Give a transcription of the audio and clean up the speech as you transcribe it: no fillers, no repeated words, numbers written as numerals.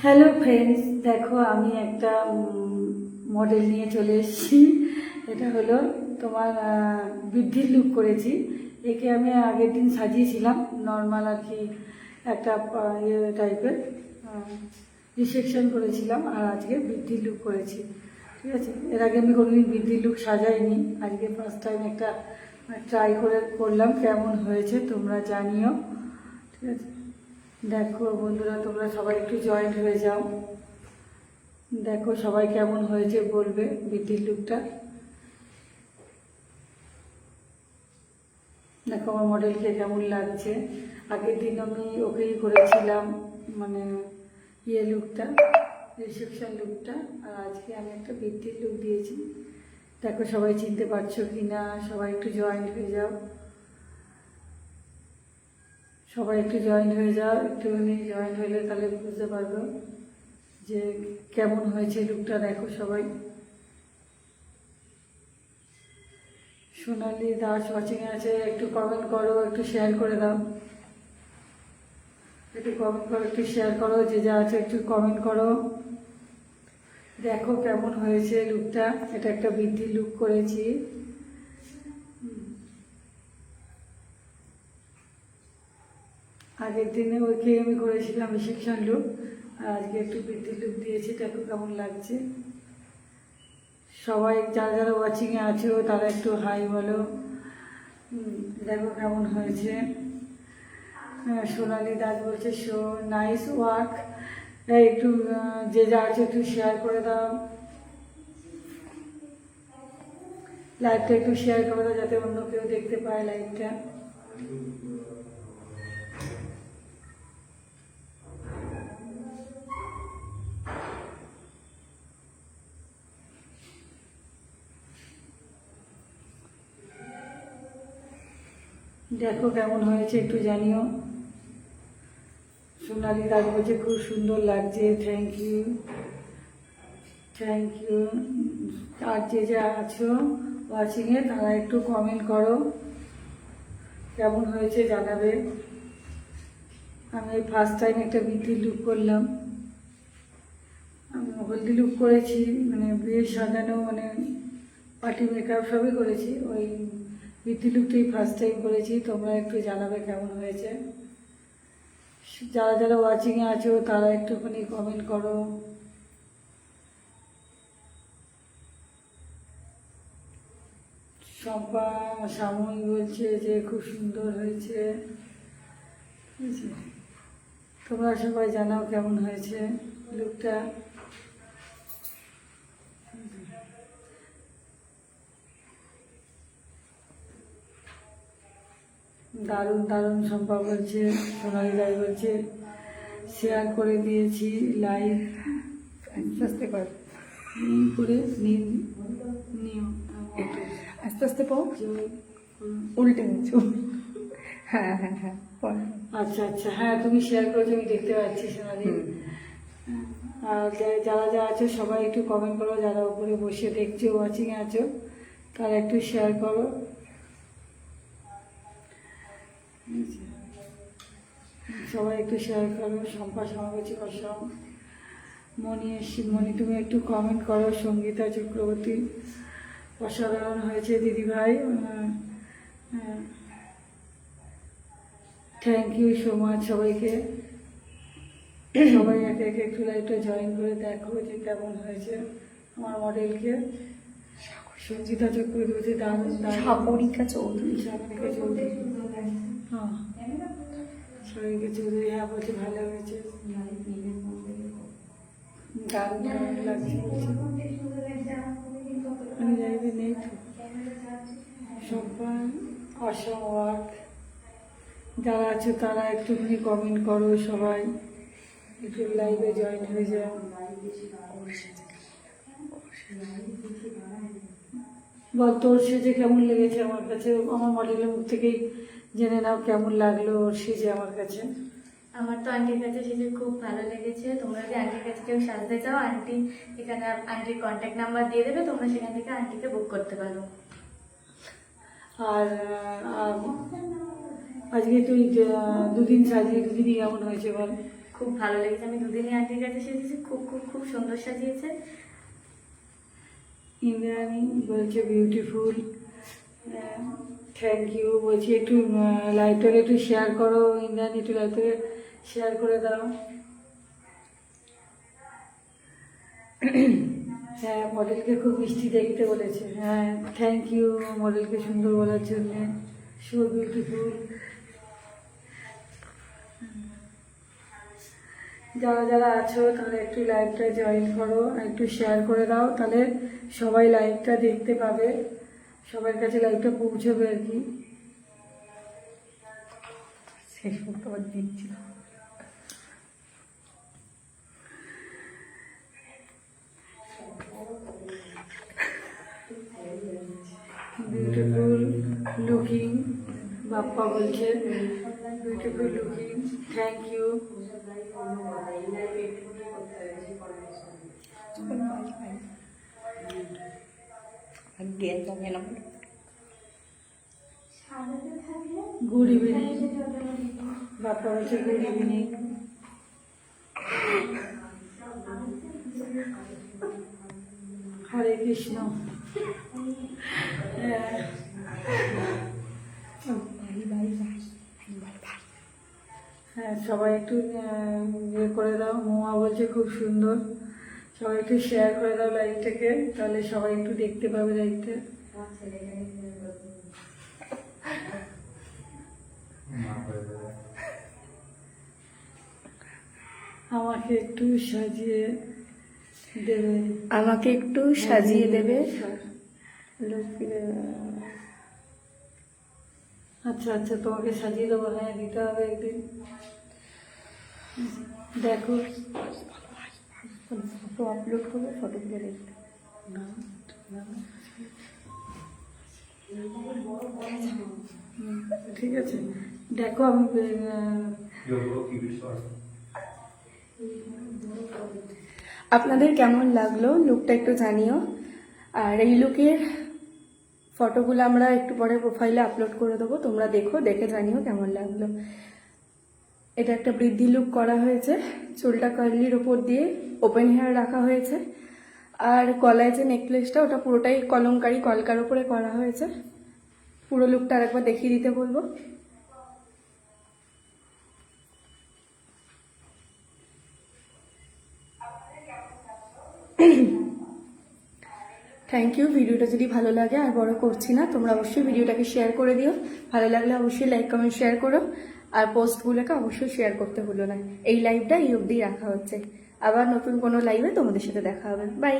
Hello friends, দেখো আমি একটা মডেল নিয়ে চলে এসেছি। এটা হলো তোমার বৃদ্ধির লুক করেছি। একে আমি আগের দিন সাজিয়েছিলাম নর্মাল আর কি, একটা ইয়ে টাইপের রিসেপশন করেছিলাম, আর আজকে বৃদ্ধির লুক করেছি। ঠিক আছে, এর আগে আমি কোনোদিন বৃদ্ধির লুক সাজাইনি, আজকে ফার্স্ট টাইম একটা ট্রাই করলাম, কেমন হয়েছে তোমরা জানিও। ঠিক আছে, দেখো বন্ধুরা, তোমরা সবাই একটু জয়েন্ট হয়ে যাও, দেখো সবাই কেমন হয়েছে বলবে বৃদ্ধির লুকটা। দেখো আমার মডেলকে কেমন লাগছে। আগের দিন আমি ওকেই করেছিলাম, মানে ইয়ে লুকটা, রিসেপশন লুকটা, আর আজকে আমি একটা বৃদ্ধির লুক দিয়েছি। দেখো সবাই চিনতে পারছো কি না, সবাই একটু জয়েন্ট হয়ে যাও, সবাই একটু জয়েন্ট হয়ে যাও। একটুখানি জয়েন্ট হলে তাহলে বুঝতে পারবো যে কেমন হয়েছে লুকটা। দেখো সবাই। সোনালি দাস ওয়াচিংয়ে আছে, একটু কমেন্ট করো, একটু শেয়ার করে দাও, একটু কমেন্ট করো, একটু শেয়ার করো, যে যা আছে একটু কমেন্ট করো। দেখো কেমন হয়েছে লুকটা। এটা একটা বৃদ্ধির লুক করেছি। আগের দিনে ওইকে আমি করেছিলাম রিসেপশন লুক, আর আজকে একটু বৃদ্ধির লুক দিয়েছি। দেখো কেমন লাগছে। সবাই যারা যারা ওয়াচিংয়ে আছো তারা একটু হাই বলো। দেখো কেমন হয়েছে। সোনালি দাস বলছে শো নাইস ওয়ার্ক। একটু যে যা আছে একটু শেয়ার করে দাও, লাইভটা একটু শেয়ার করে দাও যাতে অন্য কেউ দেখতে পায় লাইভটা। দেখো কেমন হয়েছে একটু জানিও। সোনালি দাস বলছে খুব সুন্দর লাগছে, থ্যাংক ইউ, থ্যাংক ইউ। আর যে যা আছো ওয়াচিংয়ে তারা একটু কমেন্ট করো, কেমন হয়েছে জানাবে। আমি ফার্স্ট টাইম একটা বৃদ্ধির লুক করলাম, আমি হলদি লুক করেছি, মানে বিয়ে সাজানো, মানে পার্টি মেকআপ সবই করেছি, ওই বৃদ্ধি লুকটাই ফার্স্ট টাইম করেছি। তোমরা একটু জানাবে কেমন হয়েছে। যারা যারা ওয়াচিংয়ে আছো তারা একটুখানি কমেন্ট করো। শম্পা সাময়িক বলছে যে খুব সুন্দর হয়েছে। তোমরা সবাই জানাও কেমন হয়েছে লুকটা। দারুণ দারুণ শম্পা বলছে, সোনালি রায় বলছে শেয়ার করে দিয়েছি লাইভ, আস্তে আস্তে কর করে নিও, আস্তে আস্তে পাও, উল্টে নিচ্ছ। হ্যাঁ হ্যাঁ হ্যাঁ, আচ্ছা আচ্ছা, হ্যাঁ তুমি শেয়ার করেছো, আমি দেখতে পাচ্ছি সোনালি। আর যারা যারা আছো সবাই একটু কমেন্ট করো, যারা উপরে বসে দেখছো ওয়াচিংয়ে আছো তারা একটু শেয়ার করো। সবাই একটু শেয়ার করো। শম্পা সমাবেশী অসম, মণি তুমি একটু কমেন্ট করো। সঙ্গীতা চক্রবর্তী অসাধারণ হয়েছে দিদিভাই, থ্যাংক ইউ সো মাচ সবাইকে। সবাই একে একে একটু লাইভটা জয়েন করে দেখো যে কেমন হয়েছে আমার মডেলকে। সঞ্জিতা চক্রবর্তী সাগরিকা চৌধুরী, সাগরিকা চৌধুরী, হ্যাঁ সাগরিকা চৌধুরী, হ্যাঁ বলছে ভালো হয়েছে, দারুণ দারুণ লাগছে বলছে। আমি লাইভে নেই তো। সবাই অসম ওয়ার্ক, যারা আছে তারা একটুখানি কমেন্ট করো, সবাই একটু লাইভে জয়েন হয়ে যাও। বল তোর সেজে কেমন লেগেছে আমার কাছে, আমার মডেলের মুখ থেকেই জেনে নাও কেমন লাগলো ওর সেজে আমার কাছে। আমার তো আন্টির কাছে সেজে খুব ভালো লেগেছে। তোমরা যদি আন্টির কাছে কেউ সাজতে চাও, আন্টি এখানে আন্টির কন্ট্যাক্ট নাম্বার দিয়ে দেবে, তোমরা সেখান থেকে আন্টিকে বুক করতে পারো। আর আজকে তুই দুদিন সাজিয়ে দুদিনই কেমন হয়েছে বল? খুব ভালো লেগেছে। আমি দুদিনই আন্টির কাছে সেজেছি, খুব খুব খুব সুন্দর সাজিয়েছে। ইন্দ্রাণী বলছে বিউটিফুল, থ্যাংক ইউ। বলছি একটু লাইভটাকে একটু শেয়ার করো ইন্দ্রাণী, একটু লাইভটাকে শেয়ার করে দাও। হ্যাঁ, মডেলকে খুব মিষ্টি দেখতে বলেছে। হ্যাঁ, থ্যাংক ইউ মডেলকে সুন্দর বলার জন্যে। So beautiful. যারা যারা আছো তাহলে একটু লাইভটা জয়েন করো, আর একটু শেয়ার করে দাও, তাহলে সবাই লাইভটা দেখতে পাবে, সবার কাছে লাইভটা পৌঁছবে আর কি। শেষ করতে আবার দিচ্ছি। বিউটিফুল লুকিং, বাপ্পা বলছে বিউটিফুল লুকিং, থ্যাংক ইউ। আর গেল যাবে না। গুড ইভিনিং, বাপ্পা বলছে গুড ইভিনিং। হরে কৃষ্ণ। হ্যাঁ, সবাই একটু ইয়ে করে দাও। মোয়া বলছে খুব সুন্দর। সবাই একটু শেয়ার করে দাও লাইভটাকে, তাহলে সবাই একটু দেখতে পাবে লাইভটা। আমাকে একটু সাজিয়ে দেবে। আমাকে একটু সাজিয়ে দেবে। আচ্ছা আচ্ছা, তোমাকে সাজিয়ে দেবো। হ্যাঁ, দিতে হবে একদিন। দেখো ফটো আপলোড করবে, ফটোগুলো দেখতে। ঠিক আছে, দেখো আমি আপনাদের কেমন লাগলো লুকটা একটু জানিও। আর এই লুকের ফটোগুলো আমরা একটু পরে প্রোফাইলে আপলোড করে দেবো, তোমরা দেখো, দেখে জানিও কেমন লাগলো। এটা একটা বৃদ্ধি লুক করা হয়েছে, চুলটা কার্লির ওপর দিয়ে ওপেন হেয়ার রাখা হয়েছে। আর গলায় যে নেকলেসটা, ওটা পুরোটাই কলমকারি কলকার ওপরে করা হয়েছে। পুরো লুকটা আরেকবার দেখিয়ে দিতে বলবো। Thank you. ভিডিওটা যদি ভালো লাগে, আর বড় করছি না, তোমরা অবশ্যই ভিডিওটাকে শেয়ার করে দিও। ভালো লাগলে অবশ্যই লাইক কমেন্ট শেয়ার করো, আর পোস্টগুলোকে অবশ্যই শেয়ার করতে ভুলো না। এই লাইভটা এই অবধি রাখা হচ্ছে, আবার নতুন কোনো লাইভে তোমাদের সাথে দেখা হবে। বাই।